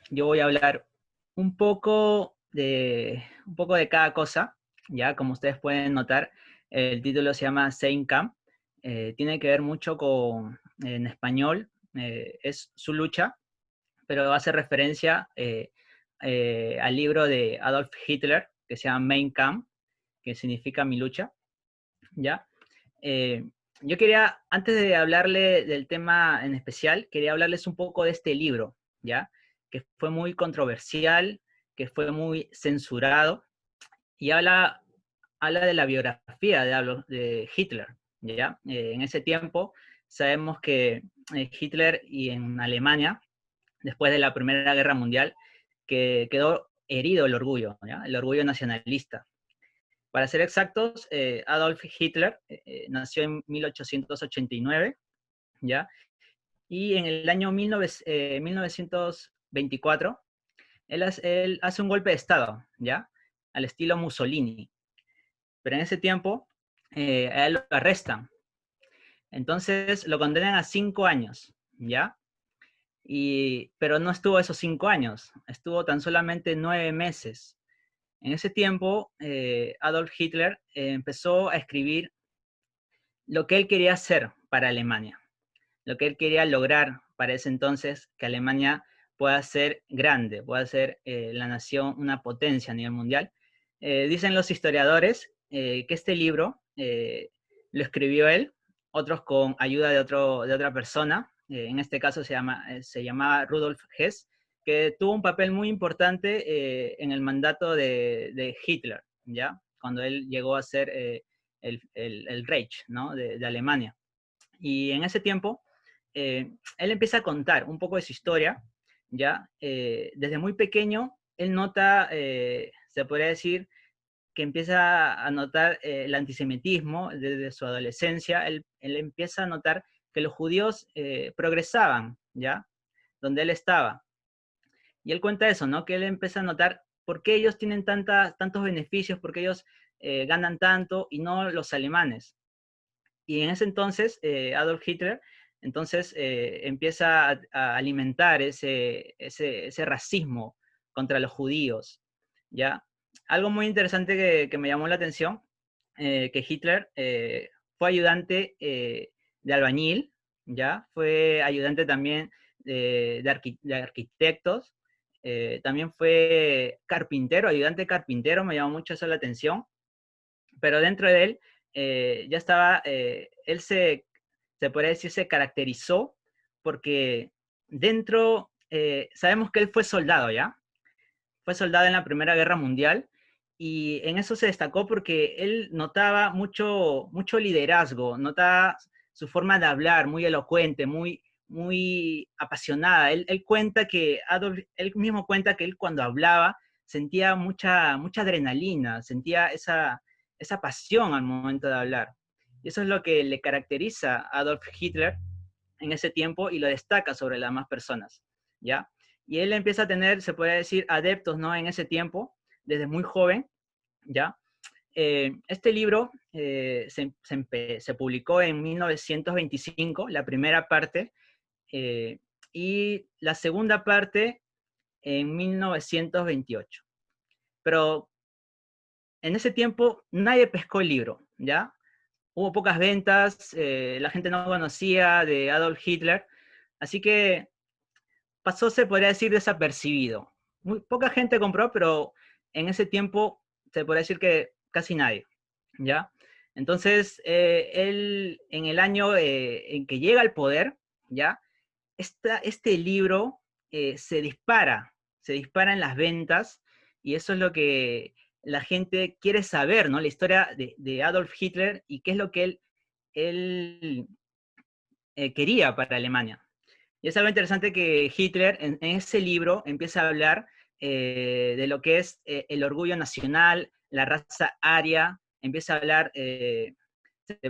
Yo voy a hablar un poco de cada cosa, ya como ustedes pueden notar, el título se llama Sein Kampf. Tiene que ver mucho en español, es su lucha, pero hace referencia al libro de Adolf Hitler, que se llama Mein Kampf, que significa mi lucha, ¿ya? Eh, yo quería, antes de hablarle del tema en especial, quería hablarles un poco de este libro, ¿ya? Que fue muy controversial, que fue muy censurado, y habla de la biografía de Hitler, ¿ya? En ese tiempo sabemos que Hitler y en Alemania, después de la Primera Guerra Mundial, que quedó herido el orgullo, ¿ya? El orgullo nacionalista. Para ser exactos, Adolf Hitler nació en 1889, ¿ya? Y en el año 1924, él hace un golpe de Estado, ¿ya? Al estilo Mussolini. Pero en ese tiempo, a él lo arrestan. Entonces lo condenan a 5 años, ¿ya? Pero no estuvo esos 5 años, estuvo tan solamente 9 meses. En ese tiempo, Adolf Hitler empezó a escribir lo que él quería hacer para Alemania, lo que él quería lograr para ese entonces, que Alemania pueda ser grande, pueda ser la nación, una potencia a nivel mundial. Dicen los historiadores que este libro lo escribió él, otros con ayuda de otra persona, en este caso se llamaba Rudolf Hess, que tuvo un papel muy importante en el mandato de Hitler, ¿ya? Cuando él llegó a ser el Reich, ¿no? de Alemania. Y en ese tiempo, él empieza a contar un poco de su historia, ¿ya? Desde muy pequeño, él nota, se podría decir, que empieza a notar el antisemitismo desde su adolescencia. Él empieza a notar que los judíos progresaban, ¿ya? Donde él estaba. Y él cuenta eso, ¿no? Que él empieza a notar por qué ellos tienen tantos beneficios, por qué ellos ganan tanto y no los alemanes. Y en ese entonces, Adolf Hitler, entonces empieza a alimentar ese racismo contra los judíos, ¿ya? Algo muy interesante que me llamó la atención, que Hitler fue ayudante de albañil, ¿ya? Fue ayudante también de arquitectos, también fue carpintero, ayudante carpintero, me llamó mucho eso la atención, pero dentro de él ya estaba, él se podría decir, se caracterizó porque dentro, sabemos que él fue soldado, ¿ya? Fue soldado en la Primera Guerra Mundial y en eso se destacó porque él notaba mucho liderazgo, notaba su forma de hablar muy elocuente, muy apasionada. Él cuenta que, él mismo cuenta que él cuando hablaba sentía mucha adrenalina, sentía esa pasión al momento de hablar. Y eso es lo que le caracteriza a Adolf Hitler en ese tiempo y lo destaca sobre las demás personas, ¿ya? Y él empieza a tener, se puede decir, adeptos, ¿no? En ese tiempo, desde muy joven, ¿ya? Este libro se publicó en 1925, la primera parte, eh, y la segunda parte en 1928. Pero en ese tiempo nadie pescó el libro, ¿ya? Hubo pocas ventas, la gente no conocía de Adolf Hitler, así que pasó, se podría decir, desapercibido. Muy poca gente compró, pero en ese tiempo se podría decir que casi nadie, ¿ya? Entonces, él, en el año en que llega al poder, ¿ya? Este libro se dispara en las ventas, y eso es lo que la gente quiere saber, ¿no? La historia de Adolf Hitler y qué es lo que él quería para Alemania. Y es algo interesante que Hitler en ese libro empieza a hablar de lo que es el orgullo nacional, la raza aria, empieza a hablar, se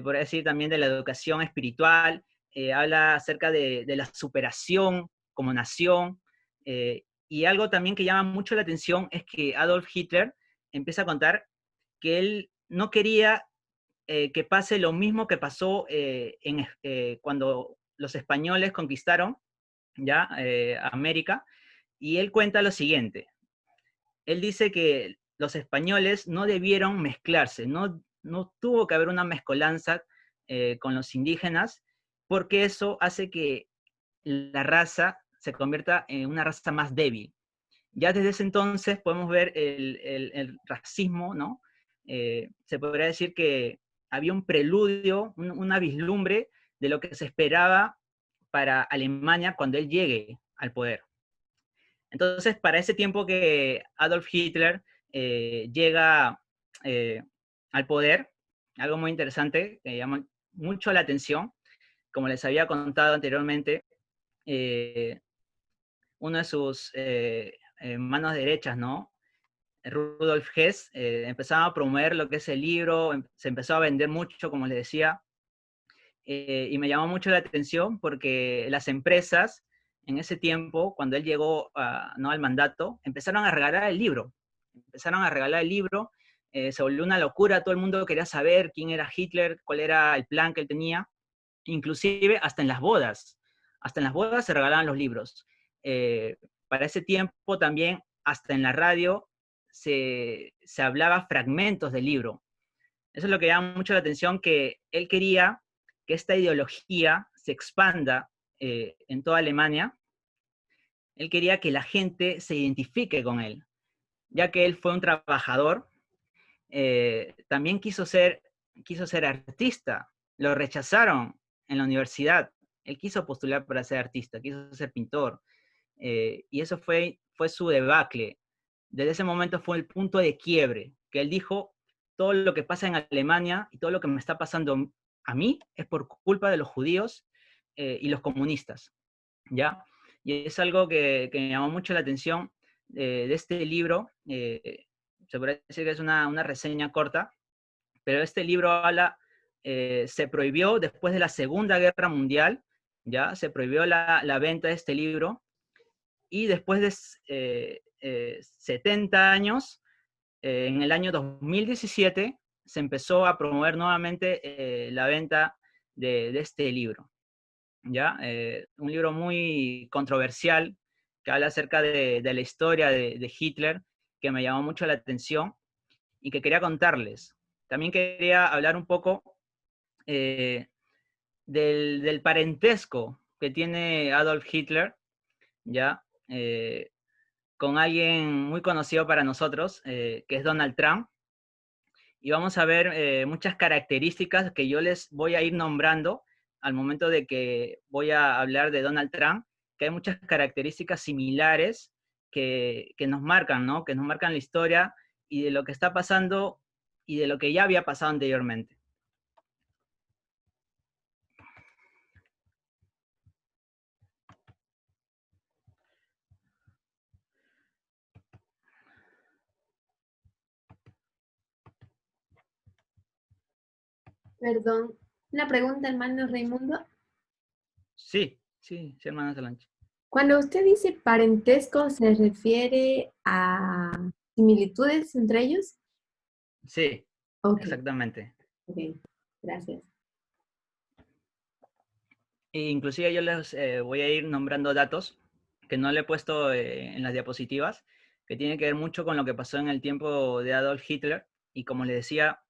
podría decir también de la educación espiritual, habla acerca de la superación como nación, y algo también que llama mucho la atención es que Adolf Hitler empieza a contar que él no quería que pase lo mismo que pasó cuando los españoles conquistaron ya América, Y él cuenta lo siguiente. Él dice que los españoles no debieron mezclarse, no tuvo que haber una mezcolanza con los indígenas, porque eso hace que la raza se convierta en una raza más débil. Ya desde ese entonces podemos ver el racismo, ¿no? Se podría decir que había un preludio, una vislumbre de lo que se esperaba para Alemania cuando él llegue al poder. Entonces, para ese tiempo que Adolf Hitler llega eh, al poder, algo muy interesante que llama mucho la atención, como les había contado anteriormente, eh, uno de sus manos derechas, ¿no? Rudolf Hess, empezaba a promover lo que es el libro, se empezó a vender mucho, como les decía, y me llamó mucho la atención porque las empresas en ese tiempo, cuando él llegó ¿no? al mandato, empezaron a regalar el libro. Empezaron a regalar el libro, se volvió una locura, todo el mundo quería saber quién era Hitler, cuál era el plan que él tenía, inclusive hasta en las bodas se regalaban los libros. Para ese tiempo también, hasta en la radio, se hablaba fragmentos del libro. Eso es lo que llama mucho la atención, que él quería que esta ideología se expanda en toda Alemania. Él quería que la gente se identifique con él, ya que él fue un trabajador, también quiso ser artista, lo rechazaron en la universidad, él quiso postular para ser artista, quiso ser pintor, y eso fue su debacle. Desde ese momento fue el punto de quiebre, que él dijo, todo lo que pasa en Alemania y todo lo que me está pasando a mí es por culpa de los judíos y los comunistas, ¿ya? Y es algo que me llamó mucho la atención de este libro. Se podría decir que es una reseña corta, pero este libro habla, se prohibió después de la Segunda Guerra Mundial, ya se prohibió la venta de este libro, y después de 70 años, en el año 2017, se empezó a promover nuevamente la venta de este libro. ¿Ya? Un libro muy controversial que habla acerca de la historia de Hitler, que me llamó mucho la atención y que quería contarles. También quería hablar un poco eh, del parentesco que tiene Adolf Hitler, ¿ya? Con alguien muy conocido para nosotros, que es Donald Trump. Y vamos a ver muchas características que yo les voy a ir nombrando al momento de que voy a hablar de Donald Trump, que hay muchas características similares que nos marcan, ¿no? Que nos marcan la historia y de lo que está pasando y de lo que ya había pasado anteriormente. Perdón, una pregunta, hermano Raimundo. Sí, sí, sí, hermana Solange. Cuando usted dice parentesco, ¿se refiere a similitudes entre ellos? Sí, Ok, exactamente. ok, gracias. E inclusive yo les voy a ir nombrando datos que no le he puesto en las diapositivas, que tienen que ver mucho con lo que pasó en el tiempo de Adolf Hitler. Y como les decía,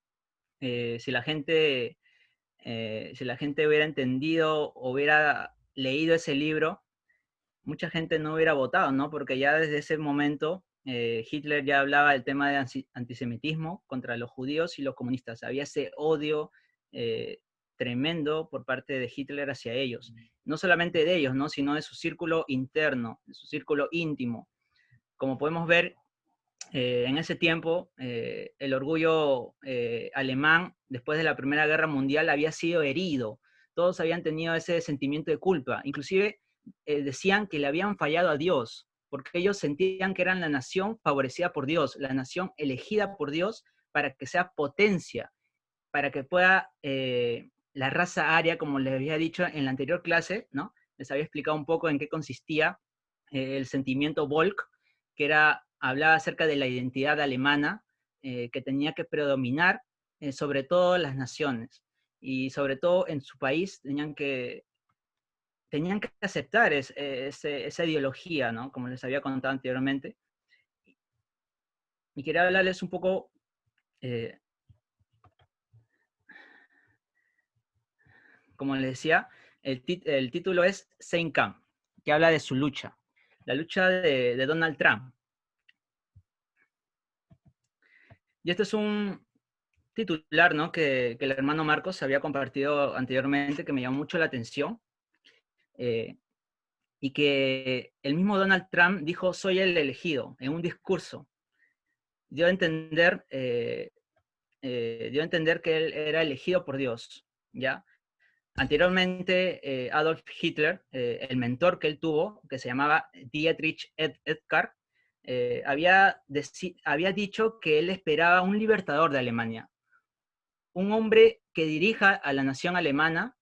si la gente hubiera entendido o hubiera leído ese libro, mucha gente no hubiera votado, ¿no? Porque ya desde ese momento Hitler ya hablaba del tema de antisemitismo contra los judíos y los comunistas. Había ese odio tremendo por parte de Hitler hacia ellos. No solamente de ellos, ¿no? Sino de su círculo interno, de su círculo íntimo. Como podemos ver, en ese tiempo, el orgullo alemán, después de la Primera Guerra Mundial, había sido herido. Todos habían tenido ese sentimiento de culpa. Inclusive decían que le habían fallado a Dios, porque ellos sentían que eran la nación favorecida por Dios, la nación elegida por Dios para que sea potencia, para que pueda la raza aria, como les había dicho en la anterior clase, ¿no? Les había explicado un poco en qué consistía el sentimiento Volk, que era, hablaba acerca de la identidad alemana, que tenía que predominar sobre todas las naciones. Y sobre todo en su país tenían que tenían que aceptar esa ideología, ¿no? Como les había contado anteriormente. Y quería hablarles un poco, eh, como les decía, el título es Sein Kang, que habla de su lucha, la lucha de Donald Trump. Y este es un titular, ¿no? Que el hermano Marcos había compartido anteriormente, que me llamó mucho la atención, eh, y que el mismo Donald Trump dijo, soy el elegido, en un discurso. Dio a entender, dio a entender que él era elegido por Dios, ¿ya? Anteriormente, Adolf Hitler, el mentor que él tuvo, que se llamaba Dietrich Eckart, había dicho que él esperaba un libertador de Alemania, un hombre que dirija a la nación alemana,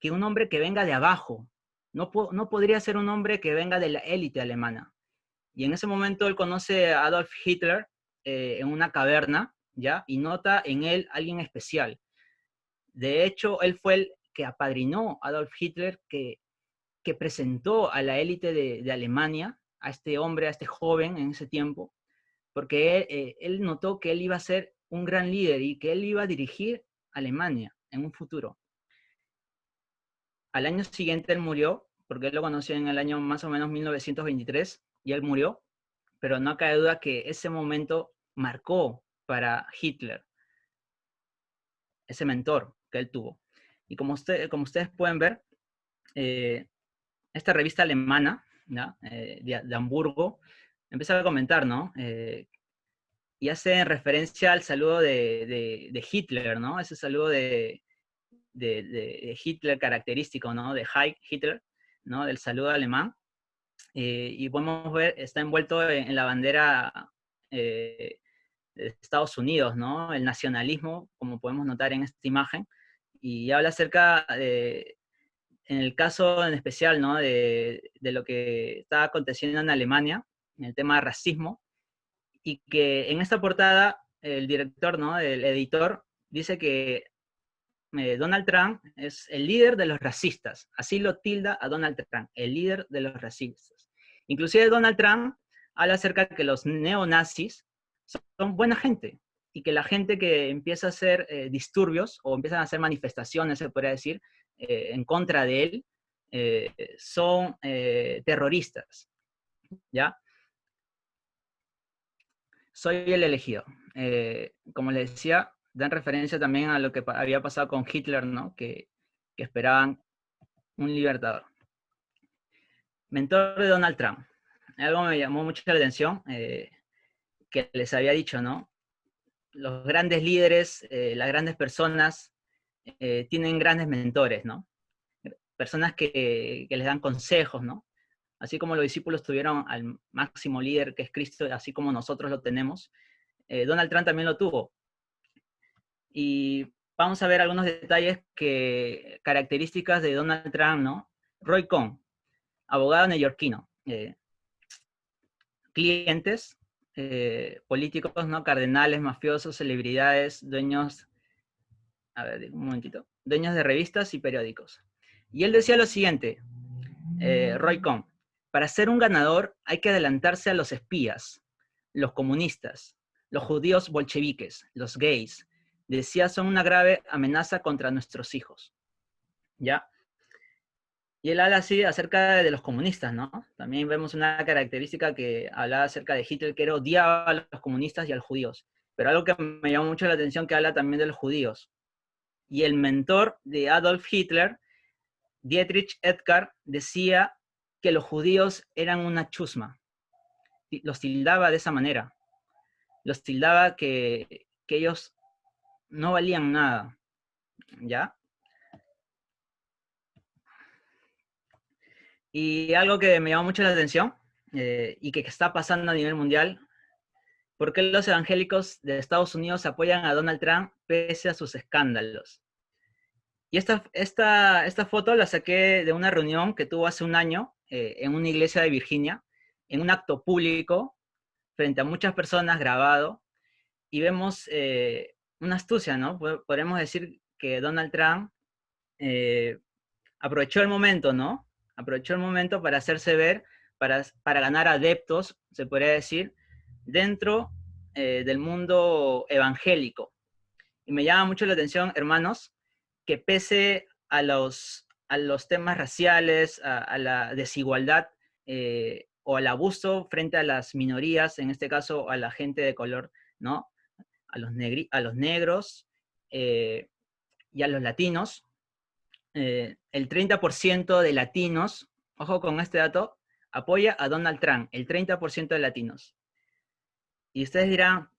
que un hombre que venga de abajo. No podría ser un hombre que venga de la élite alemana. Y en ese momento él conoce a Adolf Hitler en una caverna, ¿ya? Y nota en él alguien especial. De hecho, él fue el que apadrinó a Adolf Hitler, que presentó a la élite de Alemania, a este hombre, a este joven en ese tiempo, porque él notó que él iba a ser un gran líder y que él iba a dirigir Alemania en un futuro. Al año siguiente él murió, porque él lo conoció en el año más o menos 1923, y él murió, pero no cabe duda que ese momento marcó para Hitler, ese mentor que él tuvo. Y como ustedes pueden ver, eh, esta revista alemana, ¿no? De Hamburgo, empieza a comentar, ¿no? Y hace referencia al saludo de Hitler, ¿no? Ese saludo de Hitler característico, ¿no? De Heil Hitler, ¿no? Del saludo alemán. Y podemos ver, está envuelto en la bandera de Estados Unidos, ¿no? El nacionalismo, como podemos notar en esta imagen, y habla acerca de, en el caso en especial, ¿no? De lo que está aconteciendo en Alemania, en el tema de racismo, y que en esta portada el director, ¿no? El editor, dice que Donald Trump es el líder de los racistas. Así lo tilda a Donald Trump, el líder de los racistas. Inclusive Donald Trump habla acerca de que los neonazis son buena gente y que la gente que empieza a hacer disturbios o empiezan a hacer manifestaciones, se podría decir, en contra de él, son terroristas, ¿ya? Soy el elegido. Como les decía, dan referencia también a lo que había pasado con Hitler, ¿no? Que esperaban un libertador. Mentor de Donald Trump. Algo me llamó mucho la atención, que les había dicho, ¿no? Los grandes líderes, las grandes personas, tienen grandes mentores, ¿no? Personas que les dan consejos, ¿no? Así como los discípulos tuvieron al máximo líder que es Cristo, así como nosotros lo tenemos, Donald Trump también lo tuvo. Y vamos a ver algunos detalles características de Donald Trump, ¿no? Roy Cohn, abogado neoyorquino. Clientes, políticos, ¿no? Cardenales, mafiosos, celebridades, dueños, a ver, un momentito, dueños de revistas y periódicos. Y él decía lo siguiente, Roy Cohn, para ser un ganador hay que adelantarse a los espías, los comunistas, los judíos bolcheviques, los gays. Decía, son una grave amenaza contra nuestros hijos. ¿Ya? Y él habla así acerca de los comunistas, ¿no? También vemos una característica que hablaba acerca de Hitler, que era odiaba a los comunistas y a los judíos. Pero algo que me llamó mucho la atención, que habla también de los judíos. Y el mentor de Adolf Hitler, Dietrich Eckart, decía que los judíos eran una chusma. Los tildaba de esa manera. Los tildaba que ellos no valían nada. ¿Ya? Y algo que me llamó mucho la atención y que está pasando a nivel mundial, ¿por qué los evangélicos de Estados Unidos apoyan a Donald Trump pese a sus escándalos? Y esta foto la saqué de una reunión que tuvo hace un año en una iglesia de Virginia, en un acto público, frente a muchas personas grabado, y vemos una astucia, ¿no? Podemos decir que Donald Trump aprovechó el momento, ¿no? Aprovechó el momento para hacerse ver, para ganar adeptos, se podría decir, dentro del mundo evangélico. Y me llama mucho la atención, hermanos, que pese a los temas raciales, a la desigualdad o al abuso frente a las minorías, en este caso a la gente de color, ¿no? A los negros eh, y a los latinos, el 30% de latinos, ojo con este dato, apoya a Donald Trump, el 30% de latinos. Y ustedes dirán,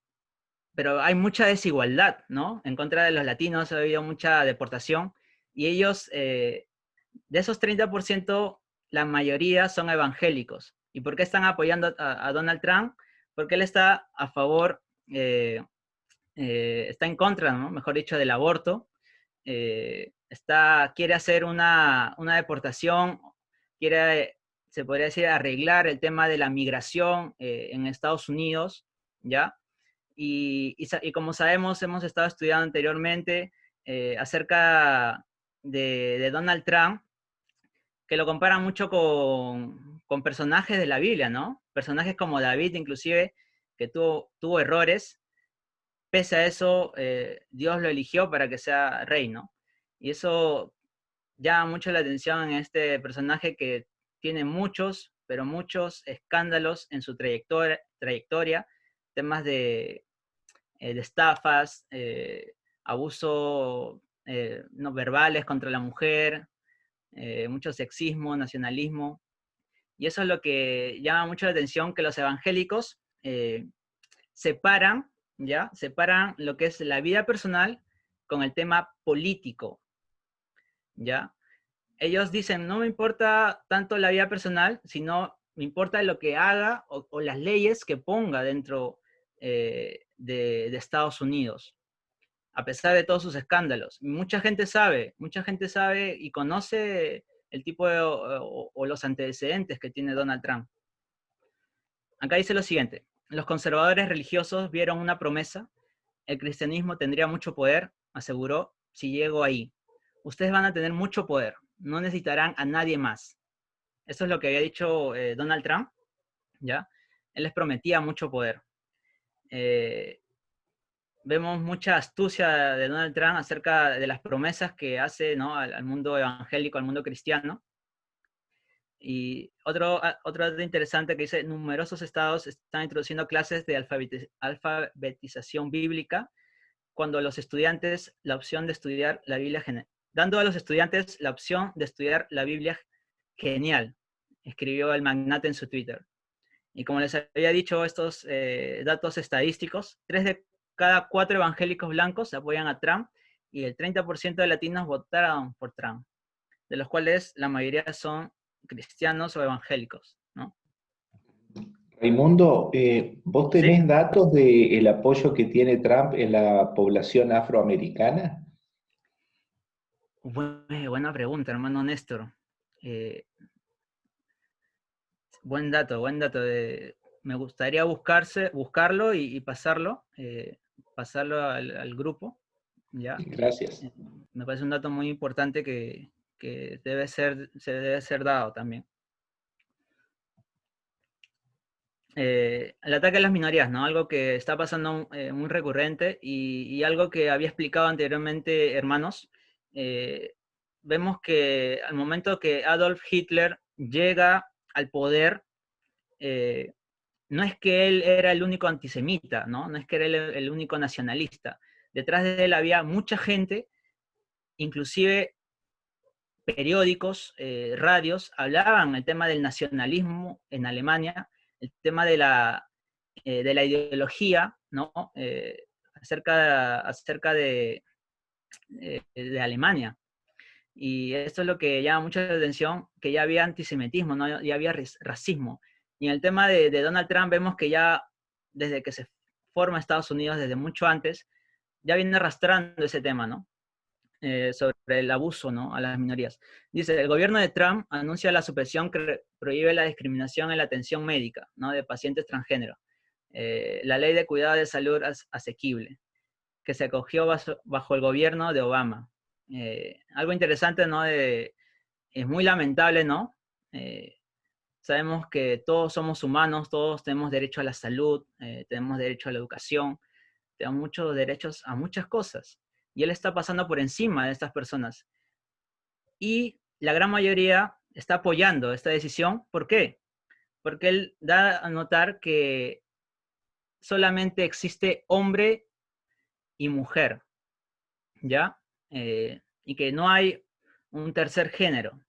pero hay mucha desigualdad, ¿no? En contra de los latinos ha habido mucha deportación y ellos, de esos 30%, la mayoría son evangélicos. ¿Y por qué están apoyando a Donald Trump? Porque él está a favor, está en contra, ¿no? Mejor dicho, del aborto. Quiere hacer una deportación, quiere, se podría decir, arreglar el tema de la migración en Estados Unidos, ¿ya? Y como sabemos, hemos estado estudiando anteriormente acerca de Donald Trump, que lo comparan mucho con personajes de la Biblia, ¿no? Personajes como David, inclusive, que tuvo errores. Pese a eso, Dios lo eligió para que sea rey, ¿no? Y eso llama mucho la atención en este personaje que tiene muchos, pero muchos escándalos en su trayectoria, temas de estafas, abuso no verbales contra la mujer, mucho sexismo, nacionalismo. Y eso es lo que llama mucho la atención, que los evangélicos separan, ¿ya? Separan lo que es la vida personal con el tema político, ¿ya? Ellos dicen, no me importa tanto la vida personal, sino me importa lo que haga o las leyes que ponga dentro de Estados Unidos, a pesar de todos sus escándalos. Mucha gente sabe y conoce el tipo de, o los antecedentes que tiene Donald Trump. Acá dice lo siguiente: los conservadores religiosos vieron una promesa, el cristianismo tendría mucho poder, aseguró, si llego ahí. Ustedes van a tener mucho poder, no necesitarán a nadie más. Eso es lo que había dicho Donald Trump, ¿ya? Él les prometía mucho poder. Eh, Vemos mucha astucia de Donald Trump acerca de las promesas que hace, ¿no? Al mundo evangélico, al mundo cristiano. Y otro dato interesante que dice, numerosos estados están introduciendo clases de alfabetización bíblica, cuando a los estudiantes la opción de estudiar la Biblia, dando a los estudiantes la opción de estudiar la Biblia genial, escribió el magnate en su Twitter. Y como les había dicho, estos datos estadísticos, 3 de cada 4 evangélicos blancos apoyan a Trump y el 30% de latinos votaron por Trump, de los cuales la mayoría son cristianos o evangélicos, ¿no? Raimundo, ¿vos ¿Sí? tenés datos del apoyo que tiene Trump en la población afroamericana? Buena pregunta, hermano Néstor. Eh, buen dato. Me gustaría buscarlo y pasarlo al grupo, ¿ya? Gracias. Eh, Me parece un dato muy importante que se debe ser dado también. El ataque a las minorías, ¿no? Algo que está pasando muy recurrente y algo que había explicado anteriormente, hermanos. eh, Vemos que al momento que Adolf Hitler llega al poder, eh, no es que él era el único antisemita, ¿no? No es que era el único nacionalista. Detrás de él había mucha gente, inclusive periódicos, radios, hablaban el tema del nacionalismo en Alemania, el tema de la ideología, ¿no? Acerca de Alemania. Y esto es lo que llama mucho la atención, que ya había antisemitismo, ¿no? Ya había racismo. Y en el tema de Donald Trump vemos que ya desde que se forma Estados Unidos, desde mucho antes, ya viene arrastrando ese tema, ¿no? Sobre el abuso, ¿no? A las minorías. Dice, el gobierno de Trump anuncia la supresión que prohíbe la discriminación en la atención médica, ¿no? De pacientes transgénero. La ley de cuidado de salud asequible, que se acogió bajo el gobierno de Obama. Algo interesante, ¿no? Es muy lamentable, ¿no? Sabemos que todos somos humanos, todos tenemos derecho a la salud, tenemos derecho a la educación, tenemos muchos derechos a muchas cosas. Y él está pasando por encima de estas personas. Y la gran mayoría está apoyando esta decisión. ¿Por qué? Porque él da a notar que solamente existe hombre y mujer, ¿ya? Y que no hay un tercer género.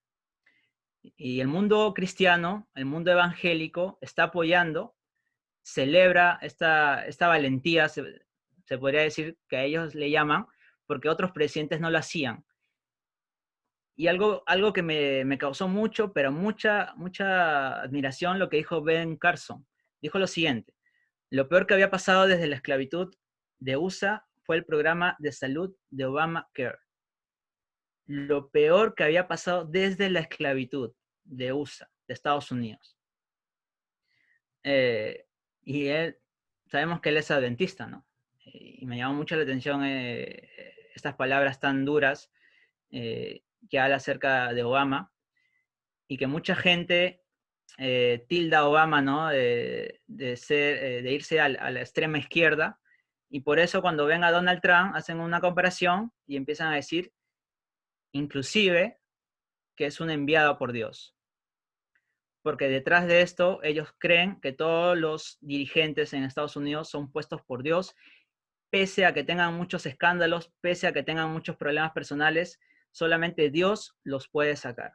Y el mundo cristiano, el mundo evangélico, está apoyando, celebra esta valentía, se podría decir que a ellos le llaman, porque otros presidentes no lo hacían. Y algo que me causó mucho, pero mucha admiración, lo que dijo Ben Carson. Dijo lo siguiente: lo peor que había pasado desde la esclavitud de USA fue el programa de salud de Obamacare. Lo peor que había pasado desde la esclavitud de USA, de Estados Unidos. Y él, sabemos que él es adventista, ¿no? Y me llamó mucho la atención estas palabras tan duras que habla acerca de Obama, y que mucha gente tilda a Obama, ¿no? de irse a la extrema izquierda, y por eso cuando ven a Donald Trump hacen una comparación y empiezan a decir, inclusive, que es un enviado por Dios. Porque detrás de esto ellos creen que todos los dirigentes en Estados Unidos son puestos por Dios, pese a que tengan muchos escándalos, pese a que tengan muchos problemas personales, solamente Dios los puede sacar.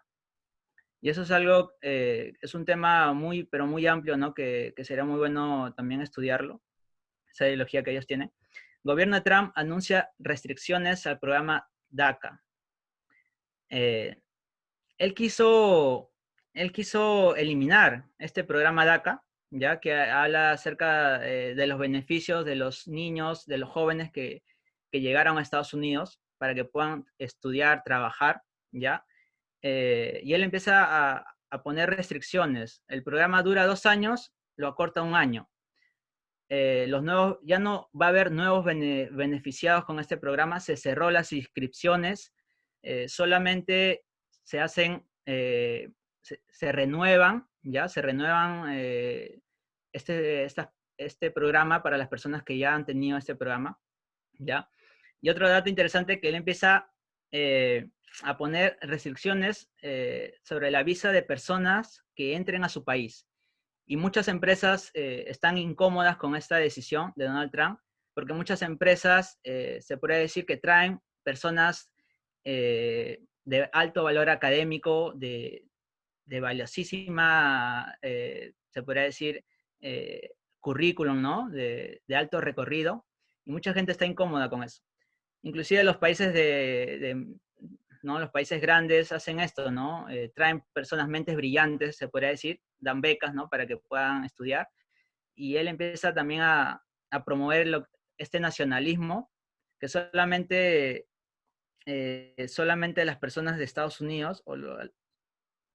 Y eso es algo, es un tema muy, pero muy amplio, ¿no? Que sería muy bueno también estudiarlo, esa ideología que ellos tienen. Gobierno de Trump anuncia restricciones al programa DACA. Él quiso eliminar este programa DACA, ya que habla acerca de los beneficios de los niños, de los jóvenes que llegaron a Estados Unidos para que puedan estudiar, trabajar, ¿ya? Y él empieza a poner restricciones. El programa dura 2 años, lo acorta 1 año. Ya no va a haber nuevos beneficiados con este programa, se cerró las inscripciones, solamente se hacen, se renuevan, ¿ya? Se renuevan este programa para las personas que ya han tenido este programa, ¿ya? Y otro dato interesante, que él empieza a poner restricciones sobre la visa de personas que entren a su país. Y muchas empresas están incómodas con esta decisión de Donald Trump, porque muchas empresas se puede decir que traen personas de alto valor académico, de valiosísima, se podría decir, currículum, ¿no? De alto recorrido, y mucha gente está incómoda con eso. Inclusive los países ¿no? Los países grandes hacen esto, ¿no? Traen personas, mentes brillantes, se podría decir, dan becas, ¿no? Para que puedan estudiar. Y él empieza también a promover este nacionalismo, que solamente las personas de Estados Unidos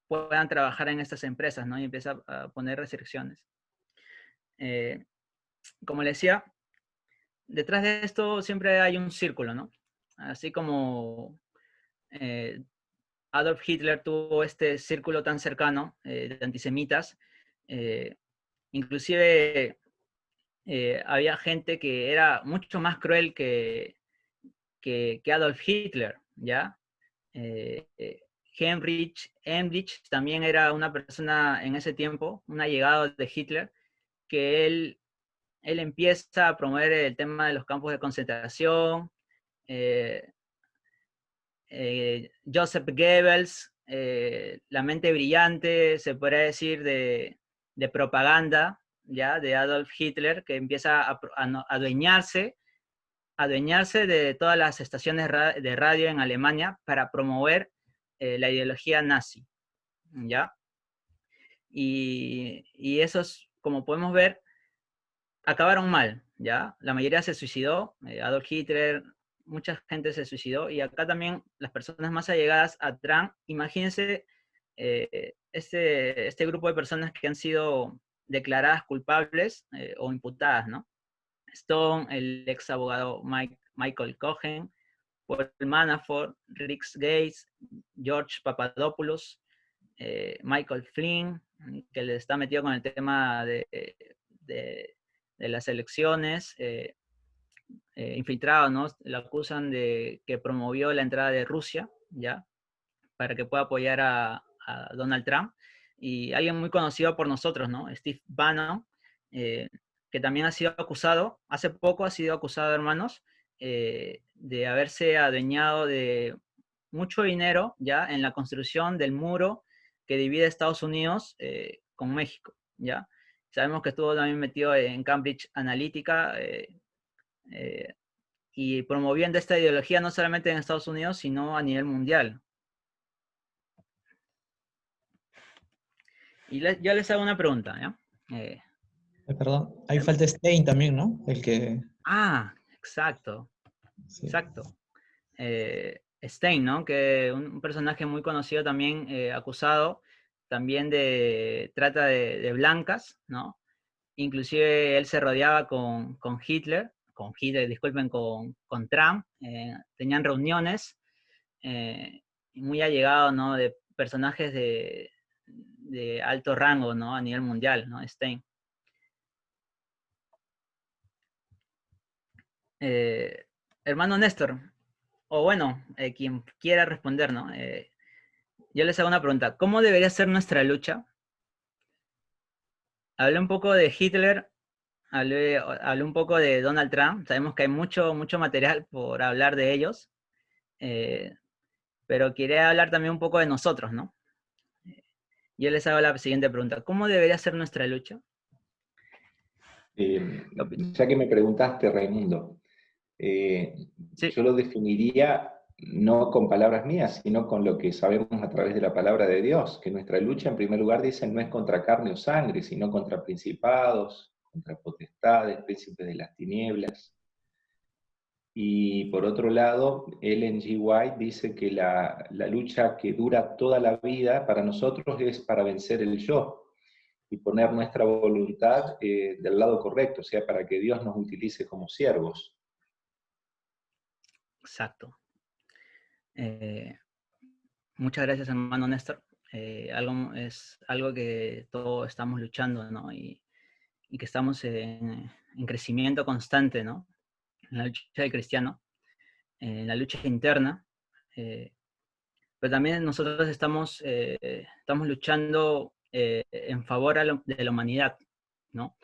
puedan trabajar en estas empresas, ¿no? Y empieza a poner restricciones. Como le decía, detrás de esto siempre hay un círculo, ¿no? Así como Adolf Hitler tuvo este círculo tan cercano de antisemitas, inclusive había gente que era mucho más cruel que Adolf Hitler, ¿ya? Heinrich también era una persona en ese tiempo, un allegado de Hitler, que él empieza a promover el tema de los campos de concentración. Joseph Goebbels, la mente brillante, se podría decir, de propaganda, ¿ya? De Adolf Hitler, que empieza a adueñarse de todas las estaciones de radio en Alemania para promover la ideología nazi, ¿ya? Y esos, como podemos ver, acabaron mal, ¿ya? La mayoría se suicidó, Adolf Hitler, mucha gente se suicidó, y acá también las personas más allegadas a Trump, imagínense este grupo de personas que han sido declaradas culpables o imputadas, ¿no? Stone, el ex abogado Michael Cohen, Paul Manafort, Rick Gates, George Papadopoulos, Michael Flynn, que le está metido con el tema de las elecciones, infiltrado, ¿no? Lo acusan de que promovió la entrada de Rusia, ¿ya? Para que pueda apoyar a Donald Trump. Y alguien muy conocido por nosotros, ¿no? Steve Bannon, que también ha sido acusado, hace poco ha sido acusado, hermanos, de haberse adueñado de mucho dinero, ¿ya? En la construcción del muro que divide Estados Unidos con México, ¿ya? Sabemos que estuvo también metido en Cambridge Analytica, eh, y promoviendo esta ideología no solamente en Estados Unidos, sino a nivel mundial. Y yo les hago una pregunta, ¿ya? Perdón, ahí falta Stein también, ¿no? El que... Exacto, Sí. exacto. Stein, ¿no? Que un personaje muy conocido también, acusado también de trata de blancas, ¿no? Inclusive él se rodeaba con Hitler, disculpen, con Trump, tenían reuniones, muy allegados, ¿no? De personajes de alto rango, ¿no? A nivel mundial, ¿no? Stein. Hermano Néstor, o bueno, quien quiera responder, ¿no? Yo les hago una pregunta. ¿Cómo debería ser nuestra lucha? Hablé un poco de Hitler, hablé un poco de Donald Trump. Sabemos que hay mucho material por hablar de ellos, pero quería hablar también un poco de nosotros, ¿no? Yo les hago la siguiente pregunta. ¿Cómo debería ser nuestra lucha? Ya que me preguntaste, Raimundo, Sí. yo lo definiría no con palabras mías, sino con lo que sabemos a través de la palabra de Dios, que nuestra lucha, en primer lugar, dicen, no es contra carne o sangre, sino contra principados, contra potestades, príncipes de las tinieblas. Y por otro lado, Ellen G. White dice que la lucha que dura toda la vida para nosotros es para vencer el yo y poner nuestra voluntad del lado correcto, o sea, para que Dios nos utilice como siervos. Exacto. Muchas gracias, hermano Néstor. Es algo que todos estamos luchando, ¿no? Y que estamos en crecimiento constante, ¿no? En la lucha del cristiano, en la lucha interna. Pero también nosotros estamos luchando en favor de la humanidad, ¿no?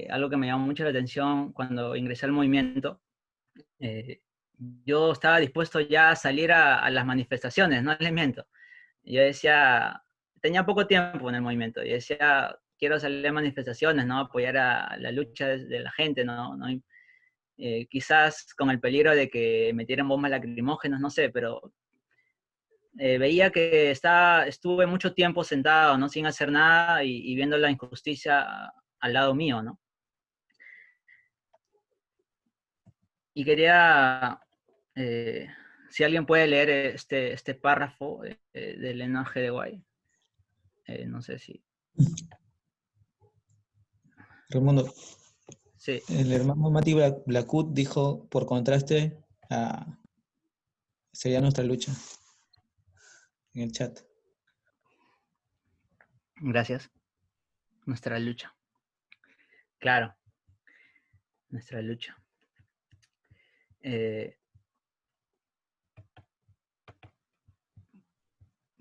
Algo que me llamó mucho la atención cuando ingresé al movimiento, yo estaba dispuesto ya a salir a las manifestaciones, no les miento. Yo decía, tenía poco tiempo en el movimiento, y decía, quiero salir a manifestaciones, ¿no? Apoyar a la lucha de la gente, ¿no? Quizás con el peligro de que metieran bombas lacrimógenas, no sé, pero veía que estuve mucho tiempo sentado, ¿no? Sin hacer nada y viendo la injusticia al lado mío, ¿no? Y quería, si alguien puede leer este párrafo del Elena G. de White, no sé si... Raimundo, Sí. el hermano Mati Blackwood dijo, por contraste, sería nuestra lucha en el chat. Gracias. Nuestra lucha. Claro. Nuestra lucha.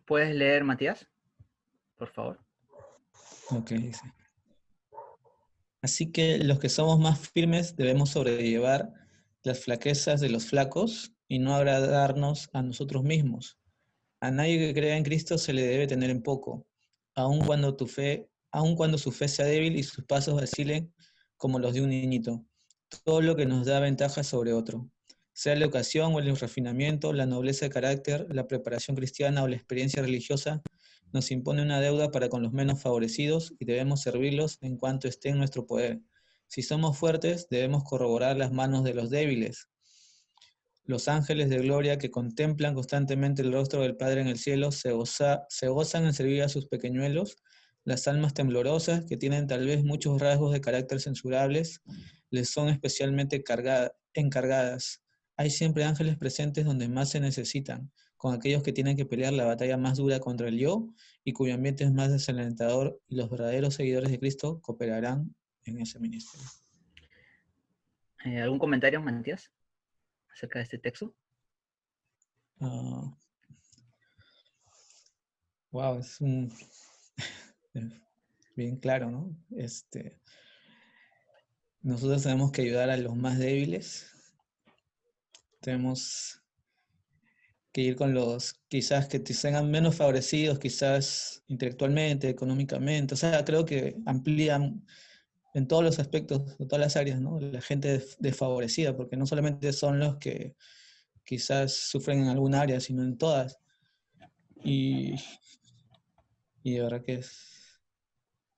¿Puedes leer, Matías? Por favor. Ok, dice. Así que los que somos más firmes debemos sobrellevar las flaquezas de los flacos y no agradarnos a nosotros mismos. A nadie que crea en Cristo se le debe tener en poco, aun cuando su fe sea débil y sus pasos vacilen como los de un niñito. Todo lo que nos da ventaja sobre otro, sea la ocasión o el refinamiento, la nobleza de carácter, la preparación cristiana o la experiencia religiosa, nos impone una deuda para con los menos favorecidos y debemos servirlos en cuanto esté en nuestro poder. Si somos fuertes, debemos corroborar las manos de los débiles. Los ángeles de gloria que contemplan constantemente el rostro del Padre en el cielo se gozan en servir a sus pequeñuelos. Las almas temblorosas, que tienen tal vez muchos rasgos de carácter censurables, les son especialmente encargadas. Hay siempre ángeles presentes donde más se necesitan. con aquellos que tienen que pelear la batalla más dura contra el yo y cuyo ambiente es más desalentador, y los verdaderos seguidores de Cristo cooperarán en ese ministerio. ¿Algún comentario, Matías, acerca de este texto? Wow, es un bien claro, ¿no? Nosotros tenemos que ayudar a los más débiles. Tenemos que ir con los quizás que sean menos favorecidos, quizás intelectualmente, económicamente. O sea, creo que amplían en todos los aspectos, en todas las áreas, ¿no? La gente desfavorecida, porque no solamente son los que quizás sufren en alguna área, sino en todas. Y de verdad que es...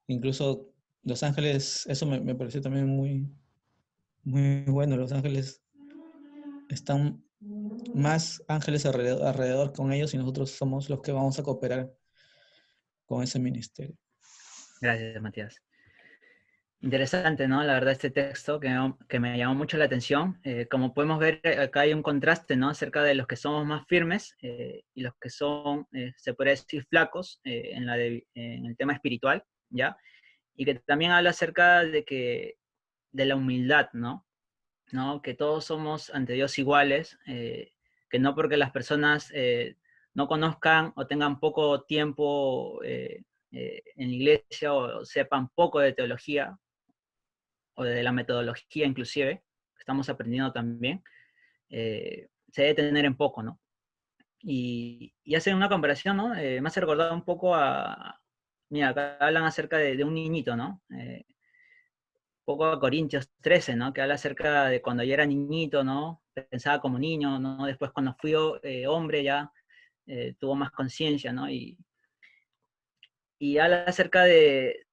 Incluso Los Ángeles, eso me pareció también muy, muy bueno. Los Ángeles están más ángeles alrededor con ellos y nosotros somos los que vamos a cooperar con ese ministerio. Gracias, Matías. Interesante, ¿no? La verdad, este texto que me llamó mucho la atención. Como podemos ver, acá hay un contraste, ¿no? Acerca de los que somos más firmes y los que son, se podría decir, flacos en el tema espiritual, ¿ya? Y que también habla acerca de la humildad, ¿no? ¿No? Que todos somos ante Dios iguales, que no porque las personas no conozcan o tengan poco tiempo en la iglesia o sepan poco de teología, o de la metodología inclusive, que estamos aprendiendo también, se debe tener en poco, ¿no? Y hacen una comparación, ¿no? Me hace recordar un poco mira, acá hablan acerca de un niñito, ¿no? Poco a Corintios 13, ¿no? Que habla acerca de cuando yo era niñito, ¿no? Pensaba como niño, ¿no? Después cuando fui hombre ya tuvo más conciencia, ¿no? Y habla acerca de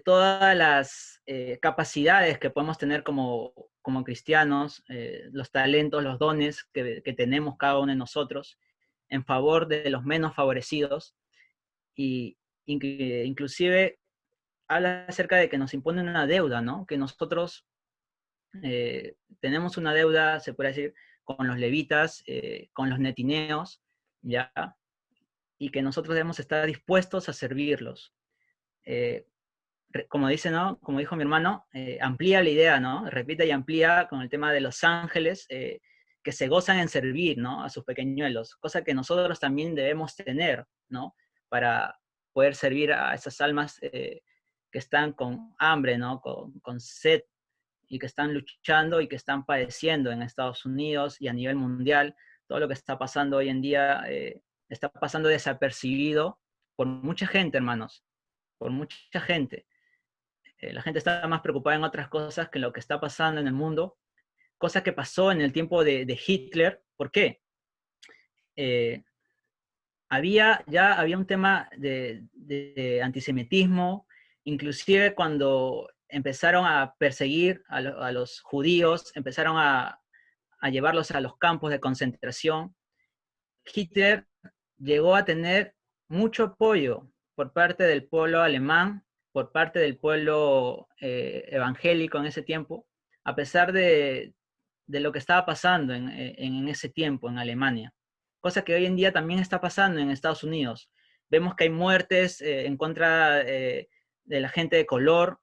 todas las capacidades que podemos tener como cristianos, los talentos, los dones que tenemos cada uno de nosotros en favor de los menos favorecidos, y inclusive habla acerca de que nos imponen una deuda, ¿no? Que nosotros tenemos una deuda, se puede decir, con los levitas, con los netineos, ¿ya? Y que nosotros debemos estar dispuestos a servirlos. Como dice, ¿no? Como dijo mi hermano, amplía la idea, ¿no? Repite y amplía con el tema de los ángeles que se gozan en servir, ¿no? A sus pequeñuelos, cosa que nosotros también debemos tener, ¿no? Para poder servir a esas almas que están con hambre, ¿no? Con sed, y que están luchando y que están padeciendo en Estados Unidos y a nivel mundial. Todo lo que está pasando hoy en día está pasando desapercibido por mucha gente, hermanos, por mucha gente. La gente está más preocupada en otras cosas que en lo que está pasando en el mundo, cosa que pasó en el tiempo de Hitler. ¿Por qué? Ya había un tema de antisemitismo, inclusive cuando empezaron a perseguir a los judíos, empezaron a llevarlos a los campos de concentración. Hitler llegó a tener mucho apoyo por parte del pueblo alemán, por parte del pueblo evangélico en ese tiempo, a pesar de lo que estaba pasando en ese tiempo en Alemania. Cosa que hoy en día también está pasando en Estados Unidos. Vemos que hay muertes en contra de la gente de color,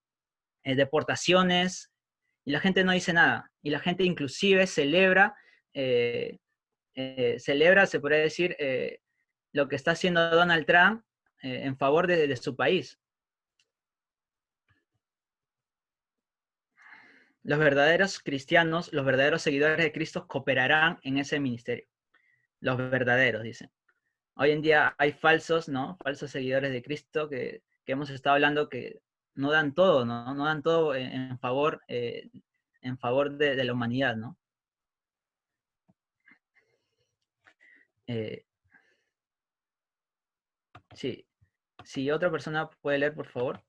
deportaciones, y la gente no dice nada. Y la gente inclusive celebra, se podría decir, lo que está haciendo Donald Trump en favor de su país. Los verdaderos cristianos, los verdaderos seguidores de Cristo cooperarán en ese ministerio. Los verdaderos, dicen. Hoy en día hay falsos, ¿no? Falsos seguidores de Cristo que hemos estado hablando que no dan todo, ¿no? No dan todo en favor de la humanidad, ¿no? Sí. Si otra persona puede leer, por favor.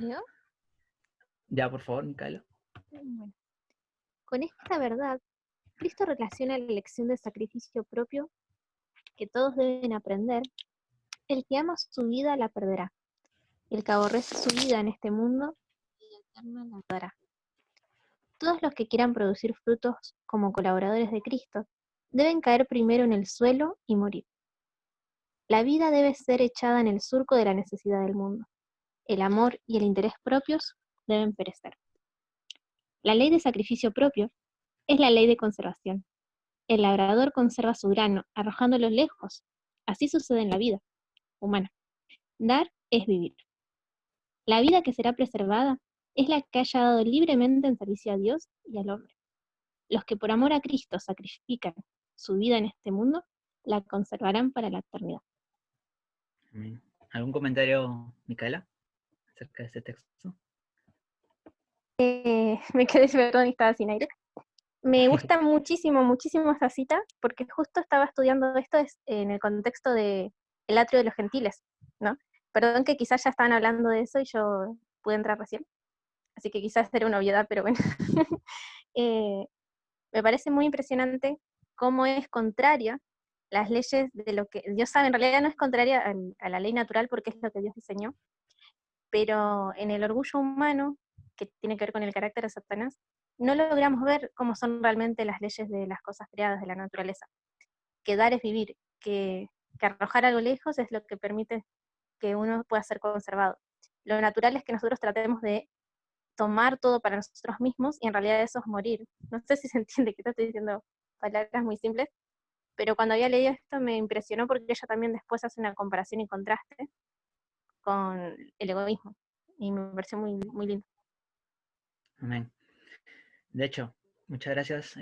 ¿Leo? Ya, por favor, Micaela. Bueno, con esta verdad, Cristo relaciona la elección de sacrificio propio que todos deben aprender. El que ama su vida la perderá, El que aborrece su vida en este mundo, vida eterna la dará. Todos los que quieran producir frutos como colaboradores de Cristo deben caer primero en el suelo y morir. La vida debe ser echada en el surco de la necesidad del mundo. El amor y el interés propios deben perecer. La ley de sacrificio propio es la ley de conservación. El labrador conserva su grano, arrojándolo lejos. Así sucede en la vida humana. Dar es vivir. La vida que será preservada es la que haya dado libremente en servicio a Dios y al hombre. Los que por amor a Cristo sacrifican su vida en este mundo, la conservarán para la eternidad. Amén. ¿Algún comentario, Micaela, acerca de este texto? Me quedé, perdón, estaba sin aire. Me gusta muchísimo, muchísimo esa cita, porque justo estaba estudiando esto en el contexto de el atrio de los gentiles, ¿no? Perdón que quizás ya estaban hablando de eso y yo pude entrar recién, así que quizás era una obviedad, pero bueno. Me parece muy impresionante cómo es contraria las leyes de lo que Dios sabe. En realidad no es contraria a la ley natural porque es lo que Dios diseñó, pero en el orgullo humano, que tiene que ver con el carácter de Satanás, no logramos ver cómo son realmente las leyes de las cosas creadas de la naturaleza. Que dar es vivir, que arrojar algo lejos es lo que permite que uno pueda ser conservado. Lo natural es que nosotros tratemos de tomar todo para nosotros mismos y en realidad eso es morir. No sé si se entiende que te estoy diciendo palabras muy simples, pero cuando había leído esto me impresionó porque ella también después hace una comparación y contraste con el egoísmo y me pareció muy, muy lindo. Amén. De hecho, muchas gracias,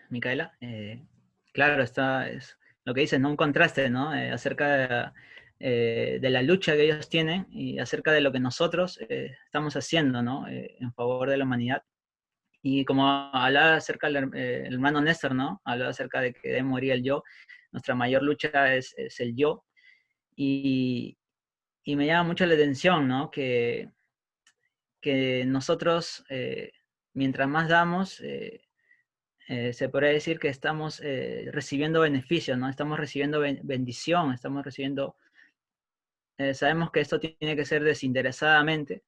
Micaela. Claro, es lo que dices, ¿no? Un contraste, ¿no? Acerca de la lucha que ellos tienen y acerca de lo que nosotros estamos haciendo, ¿no? En favor de la humanidad. Y como hablaba acerca del hermano Néstor, ¿no? Hablaba acerca de que debe morir el yo. Nuestra mayor lucha es el yo. Y me llama mucho la atención, ¿no? Que nosotros, mientras más damos, se podría decir que estamos recibiendo beneficios, ¿no? Estamos recibiendo bendición, estamos recibiendo... sabemos que esto tiene que ser desinteresadamente,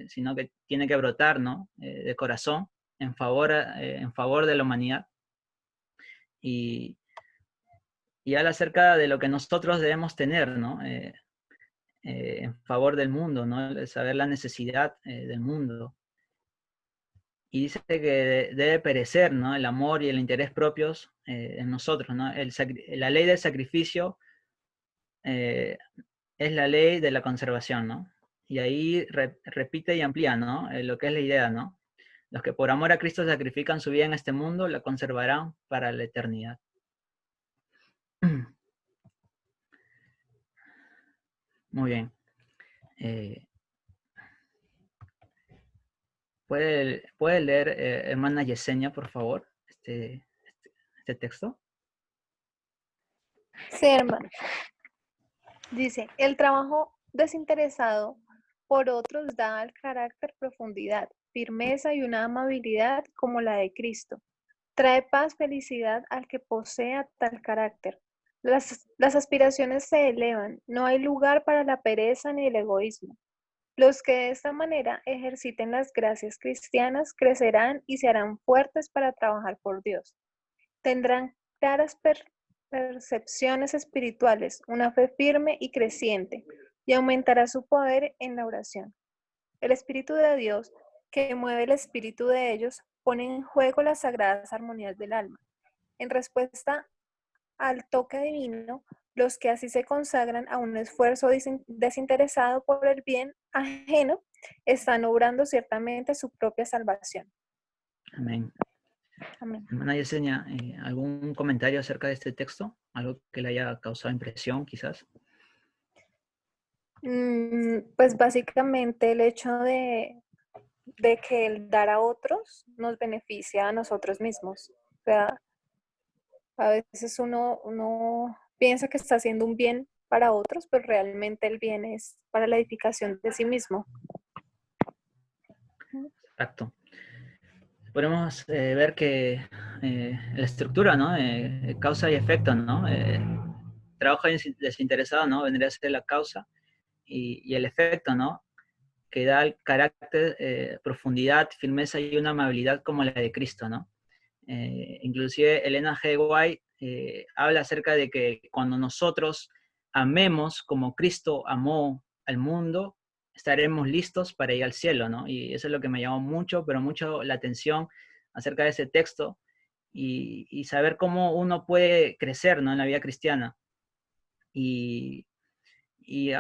sino que tiene que brotar, ¿no? De corazón, en favor de la humanidad. Y habla acerca de lo que nosotros debemos tener, ¿no? En favor del mundo, ¿no? De saber la necesidad del mundo. Y dice que debe perecer, ¿no? El amor y el interés propios en nosotros, ¿no? La ley del sacrificio es la ley de la conservación, ¿no? Y ahí repite y amplía, ¿no? Lo que es la idea, ¿no? Los que por amor a Cristo sacrifican su vida en este mundo, la conservarán para la eternidad. Muy bien. ¿Puede leer, hermana Yesenia, por favor, este texto? Sí, hermano. Dice, el trabajo desinteresado por otros da al carácter profundidad, firmeza y una amabilidad como la de Cristo. Trae paz, felicidad al que posea tal carácter. Las aspiraciones se elevan, no hay lugar para la pereza ni el egoísmo. Los que de esta manera ejerciten las gracias cristianas crecerán y se harán fuertes para trabajar por Dios. Tendrán claras percepciones espirituales, una fe firme y creciente, y aumentará su poder en la oración. El Espíritu de Dios, que mueve el espíritu de ellos, pone en juego las sagradas armonías del alma. En respuesta al toque divino, los que así se consagran a un esfuerzo desinteresado por el bien ajeno, están obrando ciertamente su propia salvación. Amén. Amén. Hermana Yesenia, ¿algún comentario acerca de este texto? ¿Algo que le haya causado impresión, quizás? Pues básicamente el hecho de que el dar a otros nos beneficia a nosotros mismos. O sea, a veces uno piensa que está haciendo un bien para otros, pero realmente el bien es para la edificación de sí mismo. Exacto. Podemos ver que la estructura, ¿no? Causa y efecto, ¿no? Trabajo desinteresado, ¿no? Vendría a ser la causa y el efecto, ¿no? que da el carácter, profundidad, firmeza y una amabilidad como la de Cristo, ¿no? Inclusive Elena G. White habla acerca de que cuando nosotros amemos como Cristo amó al mundo, estaremos listos para ir al cielo, ¿no? Y eso es lo que me llamó mucho, pero mucho la atención acerca de ese texto y saber cómo uno puede crecer, ¿no? En la vida cristiana. Y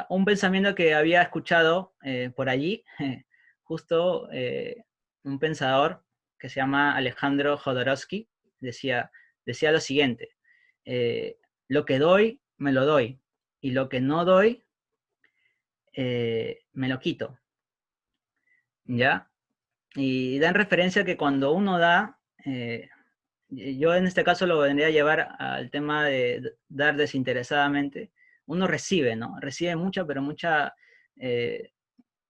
un pensamiento que había escuchado por allí, justo un pensador que se llama Alejandro Jodorowsky, decía lo siguiente, lo que doy, me lo doy, y lo que no doy, me lo quito, ¿ya? Y da en referencia que cuando uno da, yo en este caso lo vendría a llevar al tema de dar desinteresadamente, uno recibe, ¿no? Recibe mucha, pero mucha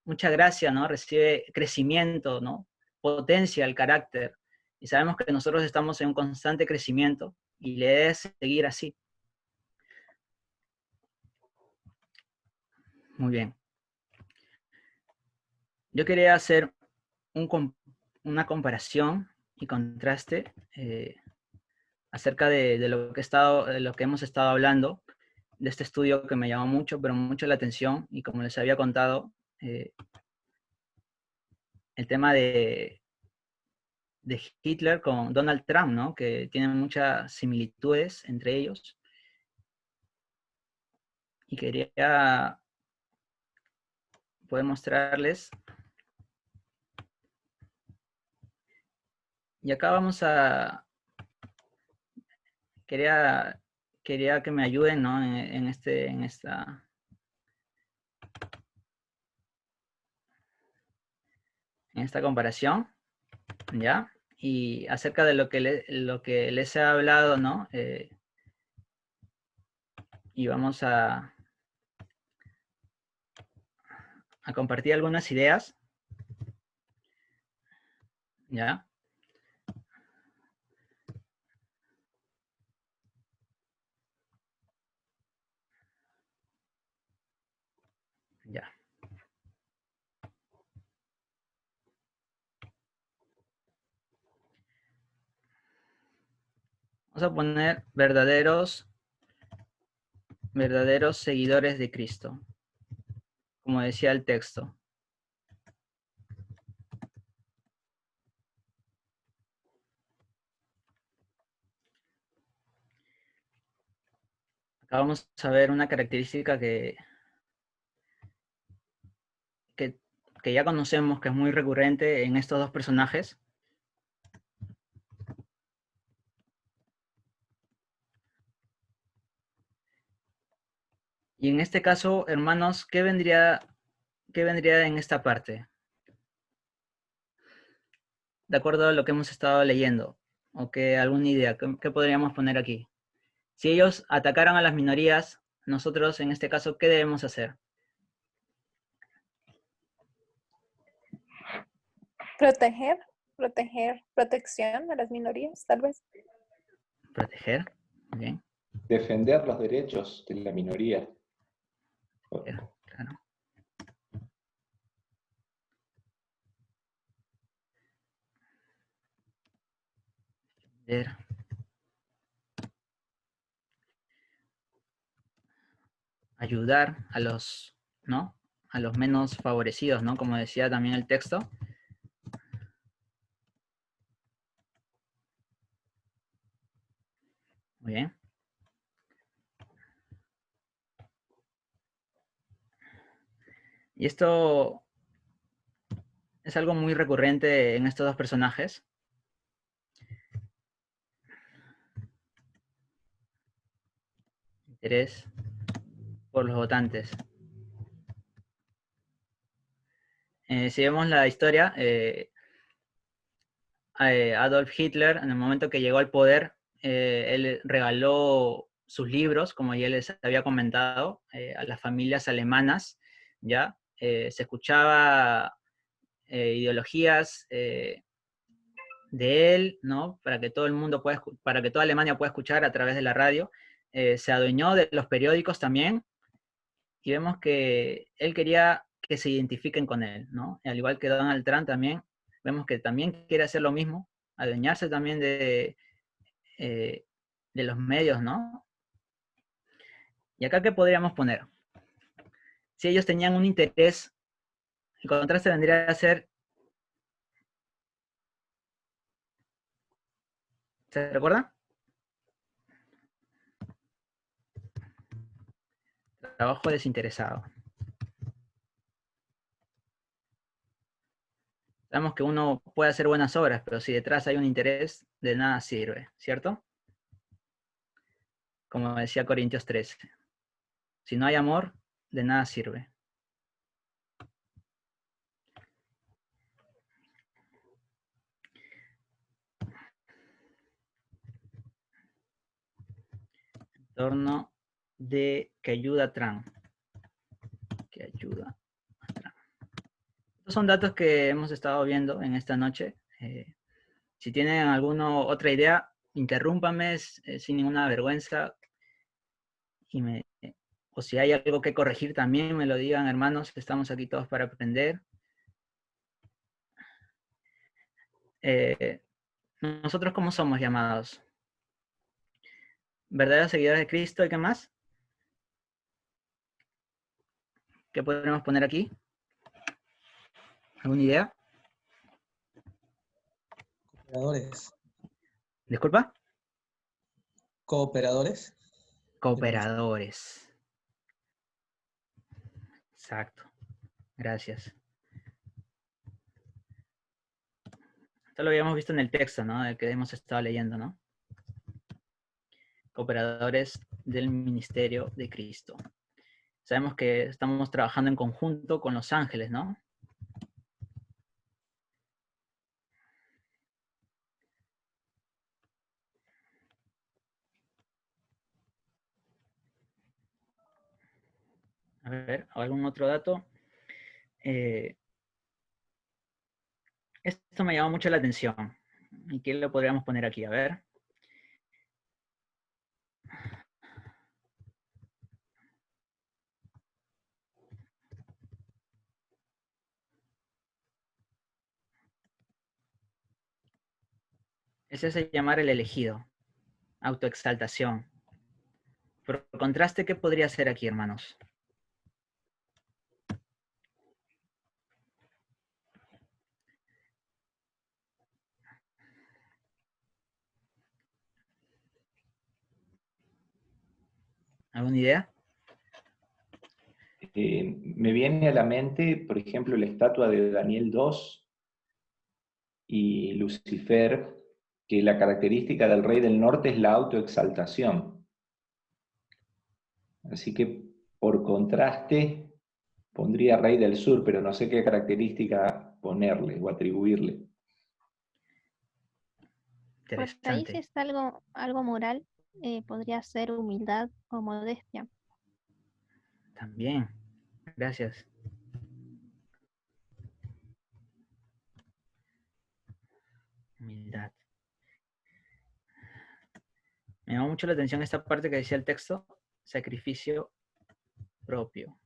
gracia, ¿no? Recibe crecimiento, ¿no? Potencia el carácter. Y sabemos que nosotros estamos en un constante crecimiento y le debe seguir así. Muy bien. Yo quería hacer una comparación y contraste acerca de lo que hemos estado hablando, de este estudio que me llamó mucho, pero mucho la atención, y como les había contado, el tema de Hitler con Donald Trump, ¿no? Que tienen muchas similitudes entre ellos. Y quería poder mostrarles. Y acá quería que me ayuden, ¿no? En esta comparación, ¿ya? Y acerca de lo que les he hablado, ¿no? Y vamos a compartir algunas ideas, ¿ya? Ya. Vamos a poner verdaderos seguidores de Cristo, como decía el texto. Acá vamos a ver una característica que ya conocemos, que es muy recurrente en estos dos personajes. Y en este caso, hermanos, ¿qué vendría en esta parte? De acuerdo a lo que hemos estado leyendo, o que alguna idea, ¿qué podríamos poner aquí? Si ellos atacaran a las minorías, nosotros en este caso, ¿qué debemos hacer? Protección a las minorías, tal vez. Proteger, bien. Defender los derechos de la minoría. Claro. Ayudar a los, ¿no? A los menos favorecidos, ¿no? Como decía también el texto. Muy bien. Y esto es algo muy recurrente en estos dos personajes. Interés por los votantes. Si vemos la historia, Adolf Hitler, en el momento que llegó al poder, él regaló sus libros, como ya les había comentado, a las familias alemanas, ¿ya? Se escuchaba ideologías de él, ¿no? Para que todo el mundo para que toda Alemania pueda escuchar a través de la radio. Se adueñó de los periódicos también, y vemos que él quería que se identifiquen con él, ¿no? Al igual que Donald Trump también, vemos que también quiere hacer lo mismo, adueñarse también de los medios, ¿no? ¿Y acá qué podríamos poner? Si ellos tenían un interés, el contraste vendría a ser, ¿se recuerdan? Trabajo desinteresado. Sabemos que uno puede hacer buenas obras, pero si detrás hay un interés, de nada sirve, ¿cierto? Como decía Corintios 13. Si no hay amor, de nada sirve. Entorno de que ayuda a Trump. Que ayuda a Trump. Estos son datos que hemos estado viendo en esta noche. Si tienen alguna otra idea, interrúmpame sin ninguna vergüenza. O si hay algo que corregir también, me lo digan, hermanos. Estamos aquí todos para aprender. ¿Nosotros cómo somos llamados? ¿Verdaderos seguidores de Cristo y qué más? ¿Qué podemos poner aquí? ¿Alguna idea? Cooperadores. ¿Disculpa? Cooperadores. Cooperadores. Exacto. Gracias. Esto lo habíamos visto en el texto, ¿no? El que hemos estado leyendo, ¿no? Cooperadores del ministerio de Cristo. Sabemos que estamos trabajando en conjunto con los ángeles, ¿no? A ver, ¿algún otro dato? Esto me llamó mucho la atención. ¿Y qué lo podríamos poner aquí? A ver. Es ese llamar el elegido. Autoexaltación. Por contraste, ¿qué podría ser aquí, hermanos? ¿Alguna idea? Me viene a la mente, por ejemplo, la estatua de Daniel 2 y Lucifer, que la característica del rey del norte es la autoexaltación. Así que, por contraste, pondría rey del sur, pero no sé qué característica ponerle o atribuirle. Por ahí si Interesante. es algo moral, podría ser humildad o modestia. También. Gracias. Humildad. Me llamó mucho la atención esta parte que decía el texto, sacrificio propio.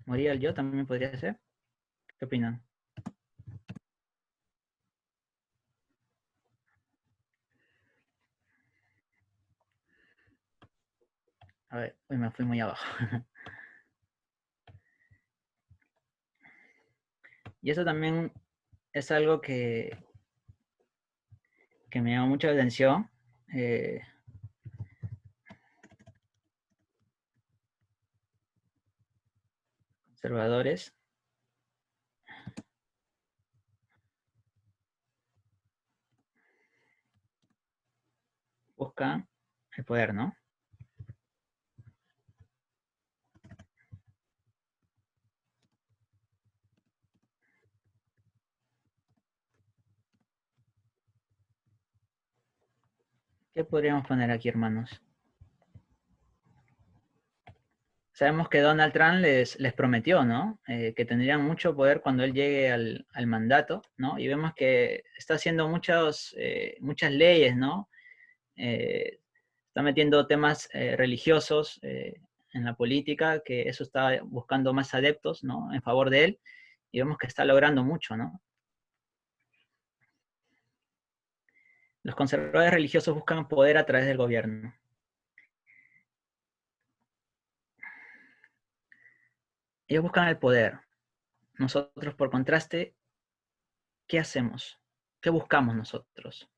Morir al yo también podría ser. ¿Qué opinan? A ver, hoy me fui muy abajo. Y eso también es algo que me llamó mucho la atención. Conservadores. Buscan el poder, ¿no? ¿Qué podríamos poner aquí, hermanos? Sabemos que Donald Trump les prometió, ¿no? Que tendrían mucho poder cuando él llegue al mandato, ¿no? Y vemos que está haciendo muchas leyes, ¿no? Está metiendo temas religiosos en la política, que eso está buscando más adeptos, ¿no?, en favor de él, y vemos que está logrando mucho, ¿no? Los conservadores religiosos buscan poder a través del gobierno. Ellos buscan el poder. Nosotros, por contraste, ¿qué hacemos? ¿Qué buscamos nosotros?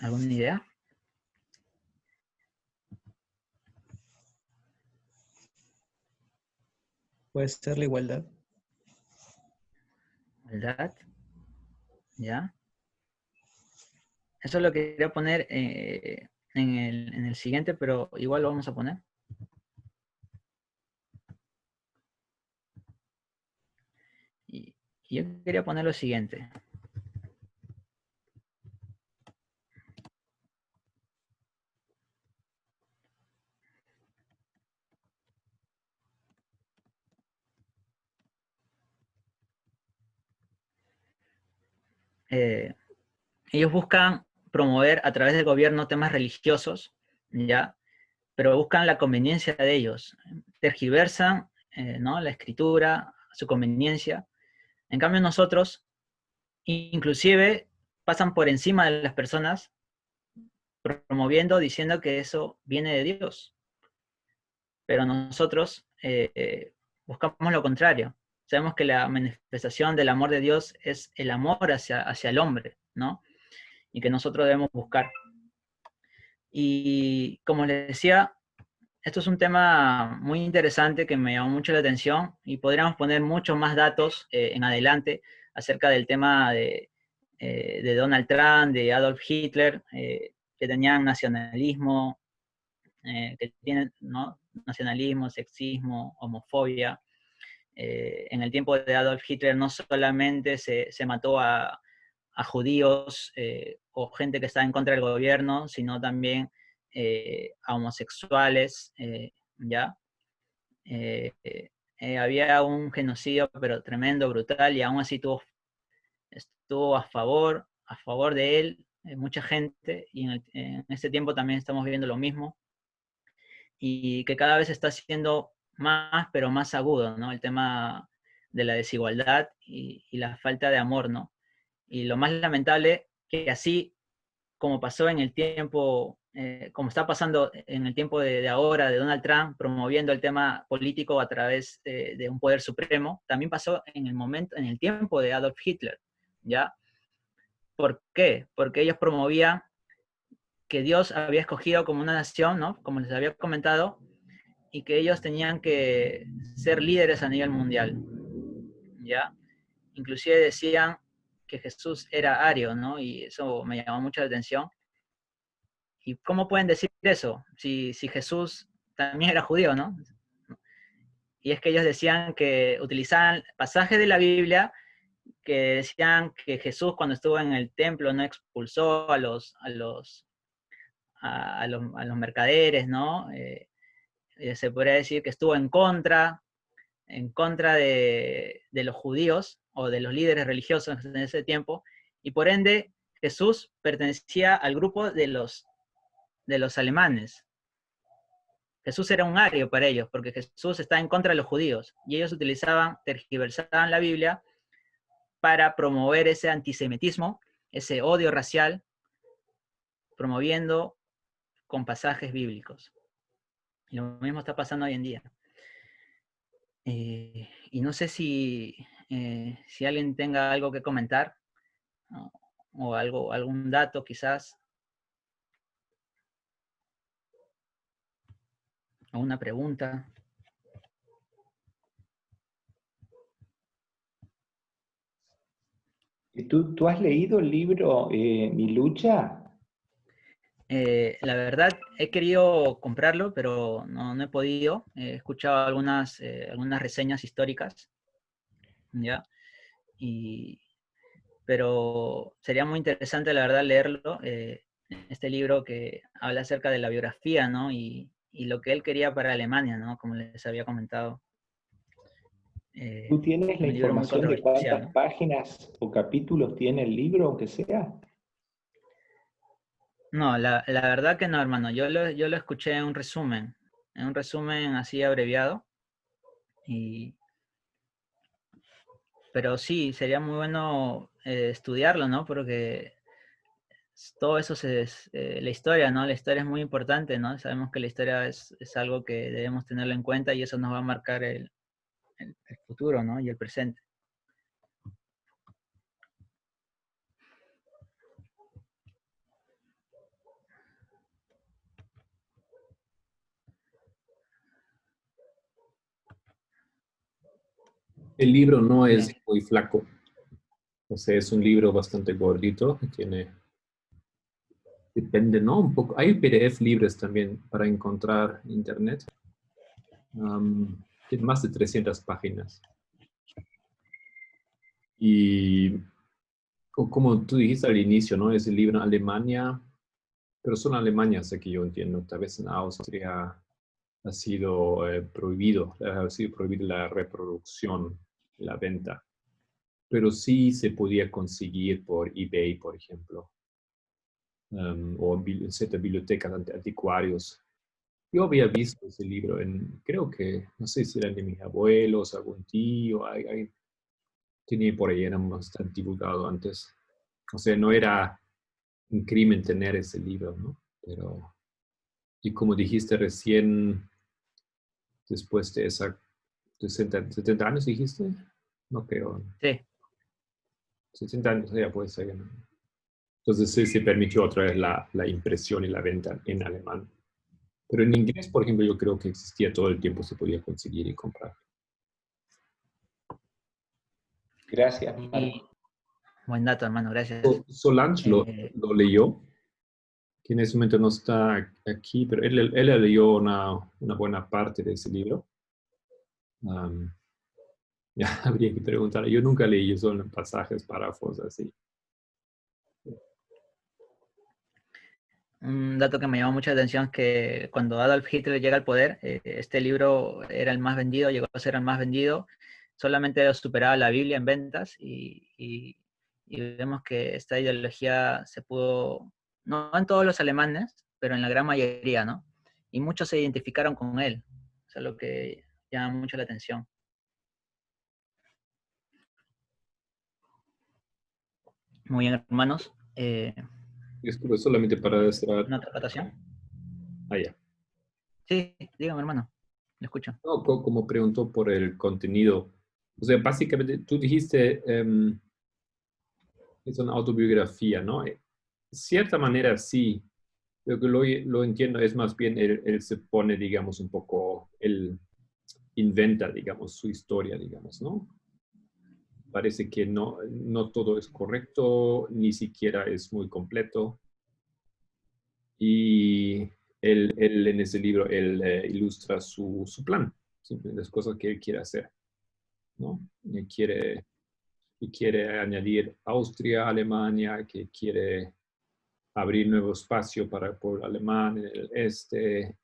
¿Alguna idea? Puede ser la igualdad. ¿Verdad? ¿Ya? Eso lo quería poner en el siguiente, pero igual lo vamos a poner. Y yo quería poner lo siguiente. Ellos buscan promover a través del gobierno temas religiosos, ¿ya? Pero buscan la conveniencia de ellos. Tergiversan, ¿no?, la escritura, a su conveniencia. En cambio nosotros, inclusive, pasan por encima de las personas, promoviendo, diciendo que eso viene de Dios. Pero nosotros buscamos lo contrario. Sabemos que la manifestación del amor de Dios es el amor hacia el hombre, ¿no? Y que nosotros debemos buscar. Y como les decía, esto es un tema muy interesante que me llamó mucho la atención y podríamos poner muchos más datos en adelante acerca del tema de Donald Trump, de Adolf Hitler, que tenían nacionalismo, que tienen, ¿no?, nacionalismo, sexismo, homofobia. En el tiempo de Adolf Hitler no solamente se mató a judíos o gente que estaba en contra del gobierno, sino también a homosexuales, ¿ya? Había un genocidio, pero tremendo, brutal, y aún así estuvo a favor de él, mucha gente, y en este tiempo también estamos viendo lo mismo, y que cada vez está siendo más, pero más agudo, ¿no? El tema de la desigualdad y la falta de amor, ¿no? Y lo más lamentable, que así como pasó en el tiempo, como está pasando en el tiempo de ahora, de Donald Trump, promoviendo el tema político a través de un poder supremo, también pasó en el tiempo de Adolf Hitler, ¿ya? ¿Por qué? Porque ellos promovían que Dios había escogido como una nación, ¿no?, como les había comentado, y que ellos tenían que ser líderes a nivel mundial, ¿ya? Inclusive decían que Jesús era ario, ¿no? Y eso me llamó mucho la atención. ¿Y cómo pueden decir eso si Jesús también era judío, ¿no? Y es que ellos decían que utilizaban pasajes de la Biblia que decían que Jesús, cuando estuvo en el templo, no expulsó a los mercaderes, ¿no? Se podría decir que estuvo en contra de los judíos o de los líderes religiosos en ese tiempo, y por ende Jesús pertenecía al grupo de los alemanes. Jesús era un ario para ellos, porque Jesús está en contra de los judíos, y ellos tergiversaban la Biblia para promover ese antisemitismo, ese odio racial, promoviendo con pasajes bíblicos. Y lo mismo está pasando hoy en día. Y no sé si alguien tenga algo que comentar, ¿no?, o algún dato quizás, o una pregunta. ¿Tú has leído el libro Mi lucha? La verdad, he querido comprarlo, pero no he podido. He escuchado algunas reseñas históricas, ¿ya? Pero sería muy interesante, la verdad, leerlo. Este libro que habla acerca de la biografía, ¿no? Y lo que él quería para Alemania, ¿no? Como les había comentado. ¿Tú tienes la un libro muy información de controversial, cuántas ¿no? páginas o capítulos tiene el libro, aunque sea? No, la verdad que no, hermano. Yo lo escuché en un resumen así abreviado. Y, pero sí, sería muy bueno estudiarlo, ¿no? Porque todo eso la historia, ¿no? La historia es muy importante, ¿no? Sabemos que la historia es algo que debemos tenerlo en cuenta y eso nos va a marcar el futuro, ¿no? Y el presente. El libro no es Bien. muy flaco, o sea, es un libro bastante gordito, tiene, depende, ¿no? Un poco. Hay PDF libres también para encontrar en internet. Tiene más de 300 páginas. Y como tú dijiste al inicio, ¿no? Es el libro en Alemania, pero solo en Alemania, sé que yo entiendo. Tal vez en Austria ha sido prohibido, ha sido prohibida la reproducción, la venta. Pero sí se podía conseguir por eBay, por ejemplo, o en ciertas bibliotecas anticuarios. Yo había visto ese libro creo que, no sé si eran de mis abuelos, algún tío, tenía por ahí, era bastante divulgado antes. O sea, no era un crimen tener ese libro, ¿no? Pero, y como dijiste recién, después de esa 70 años, dijiste, no creo, Sí, 60 años ya puede ser, ¿no? Entonces sí se permitió otra vez la impresión y la venta en alemán. Pero en inglés, por ejemplo, yo creo que existía todo el tiempo, se podía conseguir y comprar. Gracias, y Marco. buen dato, hermano, gracias. Solange Eh, lo leyó, que en ese momento no está aquí, pero él leyó una buena parte de ese libro. Ya habría que preguntar. Yo nunca leí, solo en pasajes, párrafos, así. un dato que me llamó mucha atención es que cuando Adolf Hitler llega al poder, este libro era el más vendido, llegó a ser el más vendido, solamente superaba la Biblia en ventas y vemos que esta ideología se pudo, no en todos los alemanes, pero en la gran mayoría, ¿no? Y muchos se identificaron con él, eso es lo que llama mucho la atención. Muy bien, hermanos. Disculpe, solamente para cerrar. ¿Una otra acotación? Ah, ya. Sí, dígame, hermano. Lo escucho. No, como preguntó por el contenido. O sea, básicamente tú dijiste, es una autobiografía, ¿no? De cierta manera sí. Lo que lo entiendo es más bien él se pone, digamos, un poco, él inventa, digamos, su historia, digamos, ¿no? Parece que no todo es correcto, ni siquiera es muy completo. Y él en ese libro, él ilustra su plan, las cosas que él quiere hacer, ¿no? Y quiere añadir Austria, Alemania, que quiere abrir nuevo espacio para el pueblo alemán en el este,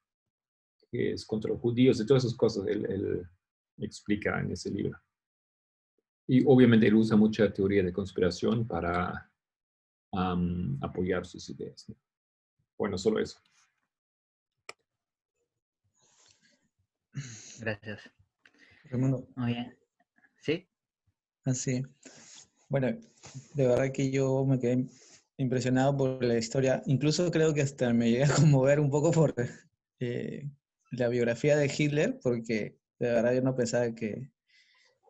que es contra los judíos, y todas esas cosas él explica en ese libro. Y obviamente él usa mucha teoría de conspiración para apoyar sus ideas, ¿no? Bueno, solo eso. Gracias. Raimundo, Muy bien. ¿Sí? así. Bueno, de verdad que yo me quedé impresionado por la historia. Incluso creo que hasta me llegué a conmover un poco por la biografía de Hitler, porque de verdad yo no pensaba que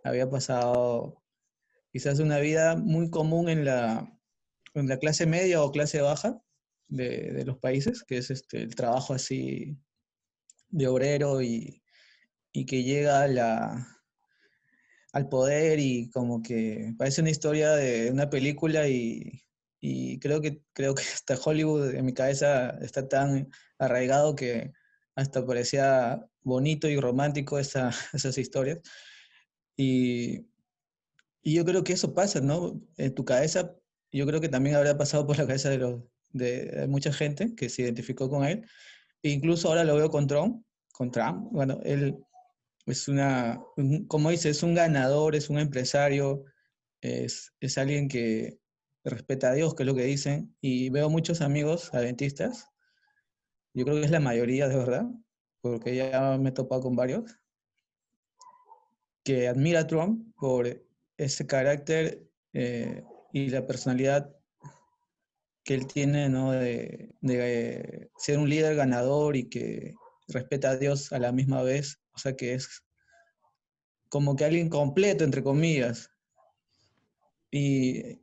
había pasado quizás una vida muy común en la clase media o clase baja de los países, que es el trabajo así de obrero y que llega al poder y como que parece una historia de una película y creo que hasta Hollywood en mi cabeza está tan arraigado que hasta parecía bonito y romántico esas historias. Y, y yo creo que eso pasa, ¿no? En tu cabeza, yo creo que también habrá pasado por la cabeza de mucha gente que se identificó con él. E incluso ahora lo veo con Trump. Bueno, él como dice, es un ganador, es un empresario, es alguien que respeta a Dios, que es lo que dicen, y veo muchos amigos adventistas, yo creo que es la mayoría de verdad, porque ya me he topado con varios, que admira a Trump por ese carácter y la personalidad que él tiene, ¿no? de ser un líder ganador y que respeta a Dios a la misma vez, o sea que es como que alguien completo, entre comillas. Y,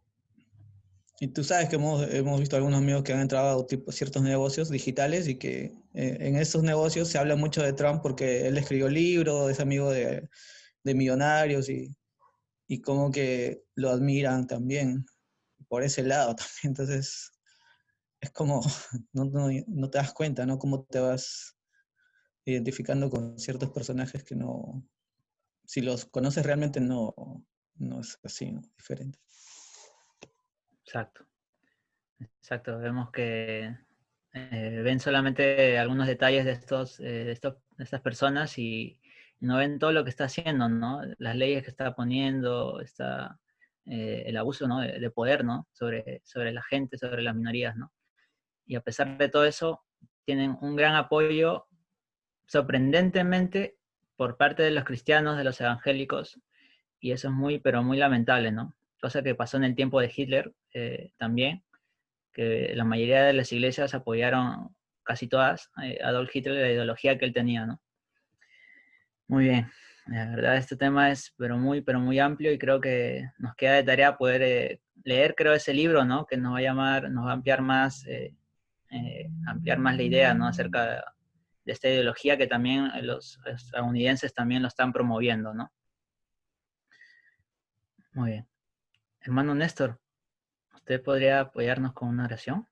y tú sabes que hemos visto algunos amigos que han entrado a ciertos negocios digitales y que en esos negocios se habla mucho de Trump porque él escribió libros, es amigo de millonarios y como que lo admiran también por ese lado también. Entonces es como, no te das cuenta, ¿no? Cómo te vas identificando con ciertos personajes que no, si los conoces realmente no es así, ¿no? Diferente. Exacto. Exacto. Vemos que ven solamente algunos detalles de de estas personas y no ven todo lo que está haciendo, ¿no? Las leyes que está poniendo, el abuso, ¿no? de poder, ¿no? Sobre la gente, sobre las minorías, ¿no? Y a pesar de todo eso, tienen un gran apoyo, sorprendentemente, por parte de los cristianos, de los evangélicos, y eso es muy, pero muy lamentable, ¿no? Cosa que pasó en el tiempo de Hitler también, que la mayoría de las iglesias apoyaron, casi todas, a Adolf Hitler, la ideología que él tenía, ¿no? Muy bien. La verdad, este tema es pero muy amplio y creo que nos queda de tarea poder leer, creo, ese libro, ¿no? Que nos va a nos va a ampliar más la idea, ¿no? Acerca de esta ideología que también los estadounidenses también lo están promoviendo, ¿no? Muy bien. Hermano Néstor, ¿usted podría apoyarnos con una oración?